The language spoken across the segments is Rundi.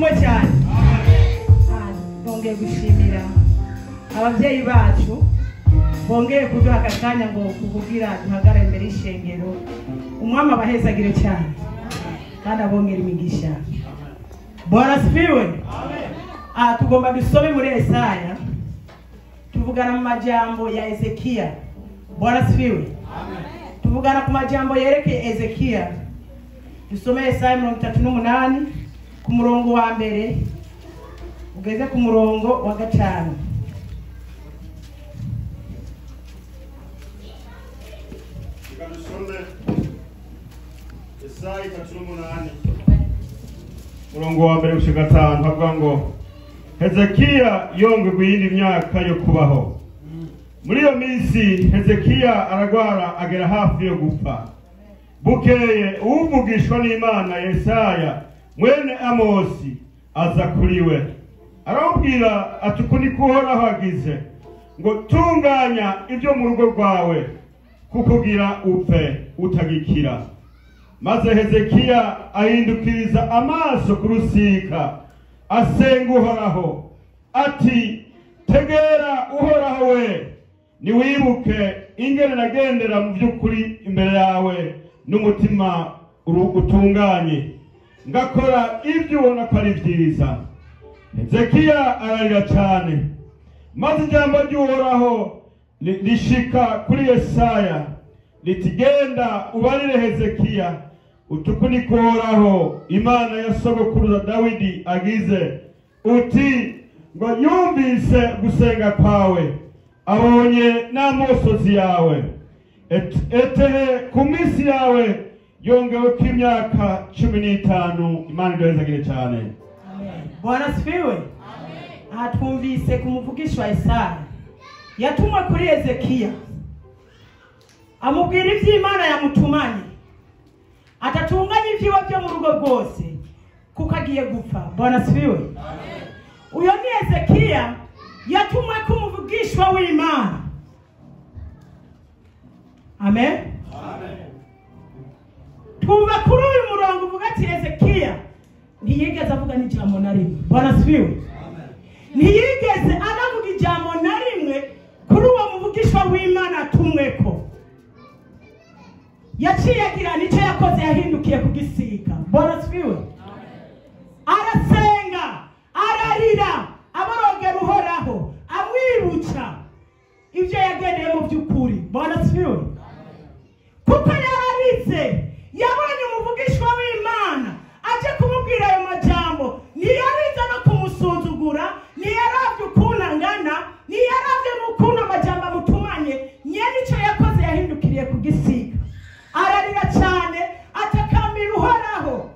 ashimwe cyane. Bongeye gushimira ababyeyi bacu bongeye kuduha akanya ngo kuvugira duhagarare imbere y'ishengero. Umwami abahezagire cyane kandi abongera imigisha. Bwana asifiwe. Tugomba dusome muri Yesaya tuvugana mu majambo ya Ezekiya. Bwana asifiwe. Tuvugana ku majambo yerekeye Ezekiya. Dusome Yesaya 38 ku murongo wa mbere ugeze ku murongo wa 5. Dusome Yesaya 38 murongo wa mbere gushika 5 havuga ngo Hezekiya yongwe iyindi myaka yo kubaho. Muri iyo minsi Hezekiya aragwara agera hafi yo gupfa. Bukeye uvugishwa n'Imana Yesaya mwene Amosi aza kuriwe. Aramubwira ati kuni kuhoraho agize ngo tunganya ibyo mu rugo rwawe kukugira upfe utagikira. Maze Hezekiya ahindukiriza amaso ku rusika asenga Uhoraho ati tegera Uhoraho we niwibuke ingene nagendera mu by'ukuri imbere yawe n'umutima utunganye ngakora ibyo ubona ko ari byiza. Hezekiya ararira cyane, maze ijambo ry'Uhoraho rishika kuri Yesaya riti genda ubarire Hezekiya utuku ni Uhoraho Imana ya sogokuruza Dawidi agize uti ngo yumvise gusenga kwawe abonye n'amosozi yawe etehe ku minsi yawe yongewe ko imyaka 15. Imana iduhezagire cyane. Amen. Bwana asifiwe. Amen. Twumvise ku muvugisha wa Yesaya yatumwe kuri Hezekiya amubwira iby'Imana yamutumanye atatunganya ibyiwe byo mu rugo rwose kuko agiye gupfa. Bwana asifiwe. Amen. Uyo ni Hezekiya yatumwe ku muvugishwa w'Imana. Amen. Amen. Twumva kuri uyu murongo uvuga ati Hezekiya ntiyigeze avuga n'ijambo na rimwe. Bwana asifiwe. Amen. Ntiyigeze anavuga ijambo na rimwe kuri uwo muvugishwa w'Imana atumweko. Yaciye agira nicyo yakoze, yahindukiye ku gisika. Bwana asifiwe. Arasenga, ararira, abarogera Uhoraho, amwibuka ibyo yagendeye mu by'ukuri. Bwana asifiwe. Kuko yararize yabonye umuvugishwa w'Imana aje kumubwira ayo majambo, ntiyarize no kumusuzugura, ntiyaravye ukuntu angana, ntiyaravye n'ukuntu amajambo amutumanye. Nyene icyo yakoze yahindukiriye ku gisika, ararira cyane atakambira Uhoraho.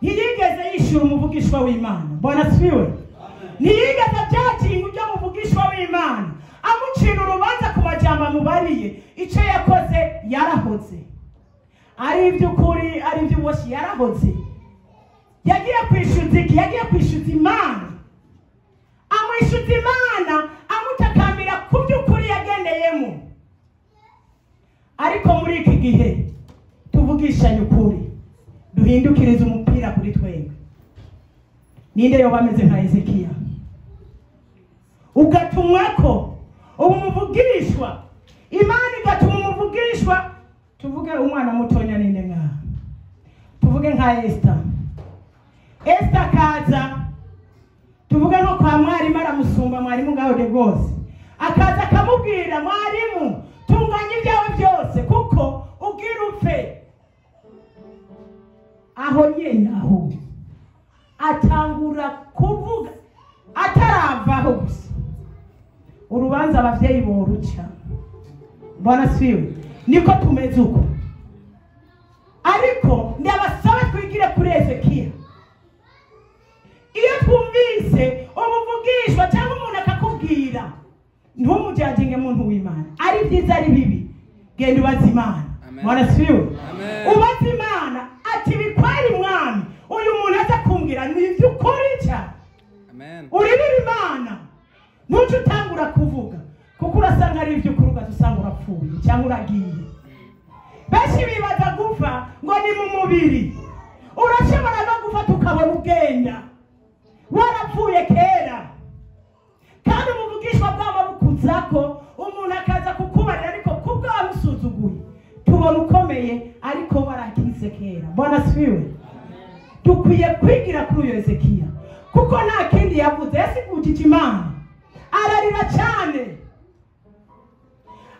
Ntiyigeze yishura umuvugishwa w'Imana. Bwana asifiwe. Ntiyigeze byakinga ujya muvugishwa w'Imana amucira urubanza ku majambo amubariye. Icyo yakoze yarahoze, ari iby'ukuri ari iby'ubushi yarahoze. Yagiye kwishyuza iki? Yagiye kwishyuza Imana, amwishyuza Imana amutakambira ku by'ukuri yagendeyemo. Ariko muri iki gihe tuvugishanye ukuri, duhindukiriza umupira kuri twebwe. Ninde yo bameze nka Hezekiya ugatumwako umuvugishwa Imana igatuma umuvugishwa? Tuvuge umwana mutonya ninde ngaha, tuvuge nka Esther kaza, tuvuge nko kwa mwarimu aramusumba mwarimu ngaho de rwose, akaza akamubwira mwarimu tunganya ibyawe byose kuko ubwira upfe. Aho nyene aho atangura kuvuga ataravaho gusa urubanza abavyeyi boruca. Bwana asifiwe. Niko tumeze uko. Ariko ndabasaba twigire kuri Hezekiya. Iyo twumvise umuvugishwa cyangwa umuntu akakubwira, ntumujajinge muntu w'Imana, ari byiza ari bibi, genda ubaza Imana. Bwana asifiwe. Ubaza Imana ati bikwari mwami uyu muntu aza kumbwira ni iby'ukuri cyane. Amen. Uririra Imana ntuce utangura kuvuga kuko urasanga ari iby'ukuri ugasanga urapfuye cyangwa uragiye. Benshi bibaza gupfa ngo ni mu mubiri. urashobora no gufata ukabona ugenda warapfuye kera, kandi umuvugishwa bw'amabukuzako umuntu akaza kukubarira ariko kubwo wamusuzuguye tubona ukomeye ariko warakize kera. Bwana sifiwe. Dukwiye kwigira kuri uyo Hezekiya kuko nta kindi yavuze, yasigukije Imana, ararira cyane,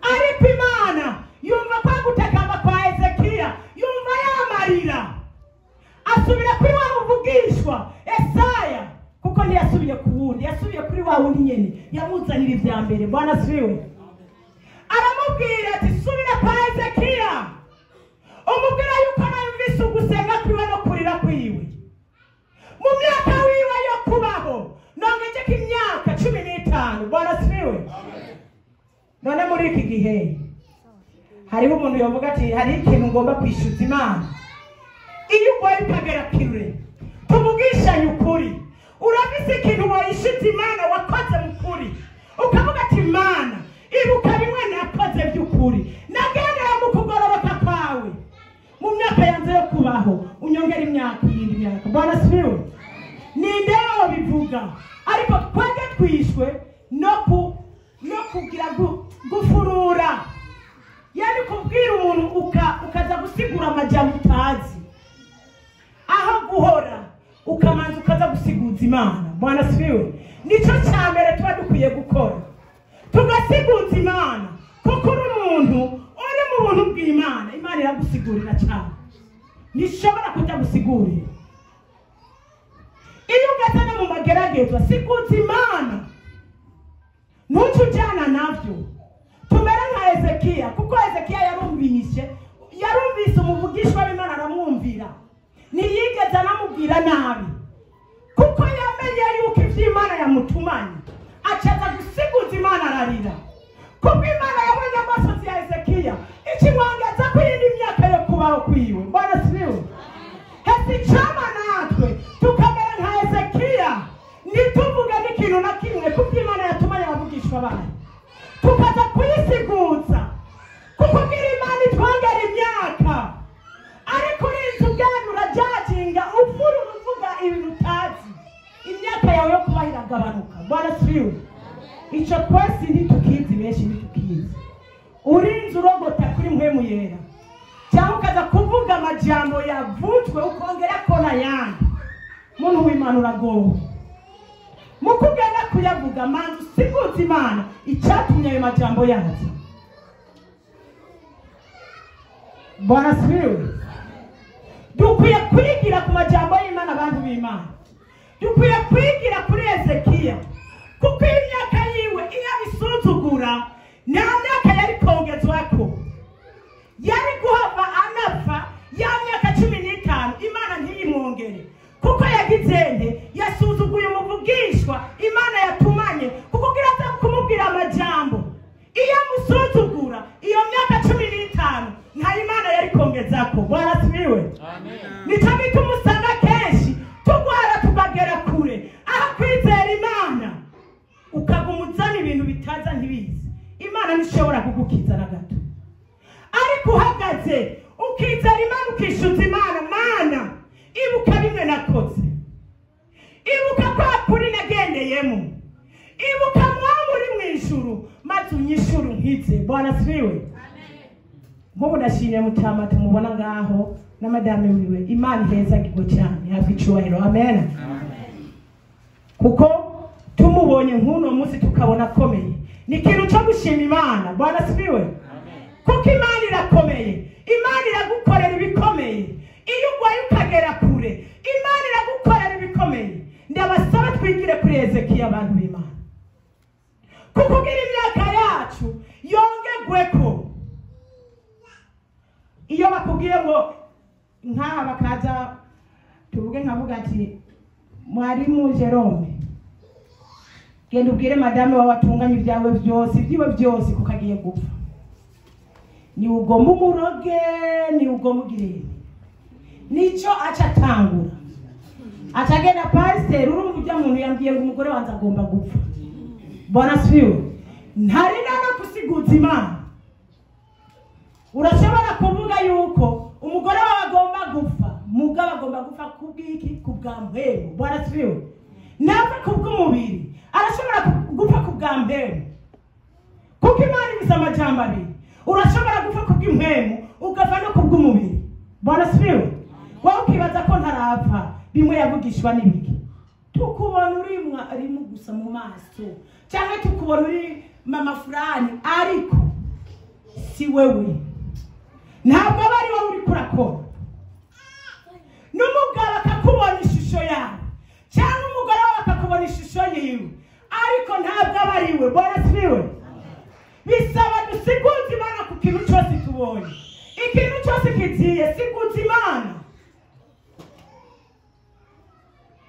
ariko Imana yumva kwa gutakamba kwa Hezekiya, yumva yamarira, asubira kuri wa muvugishwa Esaya, kuko ntiyasubiye ku wundi, yasubiye kuri wa wundi nyene yamuzanira ibya mbere. Bwana sifiwe. Aramubwira ati subira kwa Hezekiya umubwira yuko nayumvise ugusenga kwiwe no kurira kwiwe mu myaka wiwe yo kubaho, nongejeko imyaka 15. Bwana sifiwe. None muri iki gihe hariho umuntu yovuga ati hari ikintu ngomba kwishyuza Imana. Iyo ugoye ukagera kure tuvugishanye ukuri, urabise ikintu wayishyuza Imana wakoze mu kuri, ukavuga ati Imana ibuka bimwe nakoze by'ukuri, nagendera mu kugororoka kwawe mu myaka yanze yo kubaho, unyongera imyaka yindi myaka. Bwana sifiwe. Ninde yobivuga? Ariko twage twishwe no kugira gufurura, yani kubwira umuntu ukaza gusigura amajambo utazi, aho guhora ukamanza ukaza gusiguza Imana. Bwana sifiwe. Nico cya mbere tuba dukwiye gukora, tugasiguza Imana, kuko uri umuntu uri mu buntu bw'Imana. Imana iragusigurira cyane, nishobora kutagusigurira. Iyo ugeze no mu mageragezwa, siguza Imana, ntujyana navyo. Tumere nka Hezekiya, kuko Hezekiya yarumvise umuvugishwa w'Imana, aramwumvira, ntiyigeze anamubwira nabi, kuko yamenye yuko ivyo Imana yamutumanye. Acaza gusiguza Imana, ararira kuko Imana yabonye amasozi ya Hezekiya ikimwongeza ku yindi myaka yo kubaho kwiwe. Bwana sifiwe. Hesicama natwe tukamera nka Hezekiya, nituvuga n'ikintu na kimwe kuko Imana yatumanye abavugishwa bayo, tukaza kuyisiguza kuko gira Imana itwongera imyaka. Ariko urinze ubwanyu urajajinga ufuru uvuga ibintu utazi, imyaka yawe yo kubaho iragabanuka. Bwana sifiwe. Ico twese ntitukizi, benshi ntitukizi. Urinze urogota kuri mpwemu yera, cyangwa ukaza kuvuga amajambo yavutwe ukongera kona yandi, muntu w'Imana uragowe. Mukugenda kuyavuga manzi usiguza Imana icyatumye ayo majambo yaza. Bwana sifiwe. Dukwiye kwigira ku majambo y'Imana, abantu b'Imana. Dukwiye kwigira kuri Hezekiya, kuko imyaka yiwe iyo bisuzugura nta myaka yari kongezwako, yari guhava anapfa ya myaka 15. Imana ntiyimwongere kuko yagize nte, yasuzuguye umuvugishwa Imana yatumanye kuko gira kumubwira amajambo. Iyo musuzugura iyo myaka 15 nta Imana yari kongezako. Bwana sifiwe. Amen. Nico bituma usanga kenshi tugwara tugagera kure, aho kwizera Imana ukagumuzana ibintu bitaza ntibizi. Imana nishobora kugukiza na gato, ariko uhagaze ukizera Imana ukishuza Imana, Mana ibuka bimwe nakoze, ibuka kwa kuri nagendeyemo, ibuka Mwami uri mw'ijuru maze unyishuru nkize. Bwana sifiwe. Amen. Nk'ubu ndashimye Mutama tumubona ngaho na madame wiwe, Imana iheza gigo cyane, hafi icyubahiro. Amen. Kuko tumubonye nk'uno munsi tukabona akomeye, ni ikintu cyo gushima Imana. Bwana sifiwe. Kuko Imana irakomeye, Imana iragukorera ibikomeye. Iyo ugwaye ukagera kure, Imana iragukorera ibikomeye. Ndabasaba twigire kuri Hezekiya, abantu b'Imana, kuko gira imyaka yacu yongegweko. Iyo bakubwiye ngo nk'aba bakaza tuvuge nkavuga ati Mwarimu Jerome, genda ubwire madame wawe atunganye ibyawe byose, ibyiwe byose kuko agiye gupfa, ni ugomba umuroge, ni ugomba ugire. Nico aca tangura, acagenda pastor, urumva ujya muntu yambwiye ngo umugore wanza agomba gupfa. Bwana sifiwe. Ntari nana kusiguza Imana. Urashobora kuvuga yuko umugore wawe agomba gupfa, mugabo agomba gupfa kubw'iki kubwa mpemu. Bwana sifiwe. Napfa kubw'umubiri arashobora gupfa kubwa mpemu, kuko Imana ibiza amajambo abiri. Urashobora gupfa kubw'impemu ugapfa no kubw'umubiri. Bwana sifiwe. Wowe ukibaza ko ntarapfa, bimwe yavugishwa n'ibiki? Tukubona urimo gusa mu maso, cyangwa tukubona uri mama fulani, ariko si wewe. Ntabwo bari wowe uri kurakora. N'umugabo akakubona ishusho yawe, cyangwa umugore wawe akakubona ishusho yiwe, ariko ntabwo aba ari we. Bwana sifiwe. Bisaba dusiguze Imana ku kintu cyose tubonye. Ikintu cyose kiziye siguze Imana.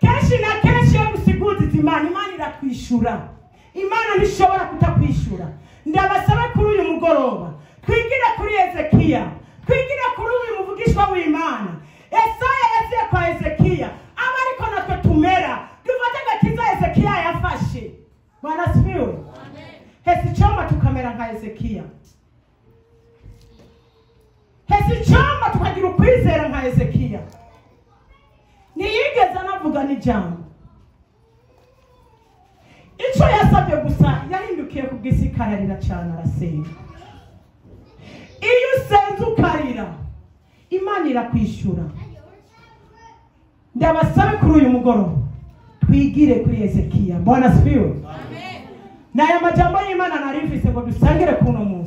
Kenshi na kenshi iyo dusiguze Imana, Imana irakwishura. Imana ntishobora kutakwishura. Ndabasaba kuri uyu mugoroba twigire kuri Hezekiya, twigire kuri uyu muvugishwa w'Imana. Yesaya yaziye kwa Hezekiya, aba ariko natwe tumera, dufate agakiza Hezekiya yafashe. Bwana sifiwe. Hesichoma tukamera nka Hezekiya. Hesichoma tukagira ukwizera nka Hezekiya. Ntiyigeze anavuga n'ijambo. Icyo yasabye gusa yahindukiye ku bw'isi kararira cyane arasenga. Iyo usenze ukarira, Imana irakwishura. Ndabasabe kuri uyu mugoroba twigire kuri Hezekiya. Bwana sifiwe. Amen. Na ya majambo y'Imana narifise ngo dusangire kuno muntu.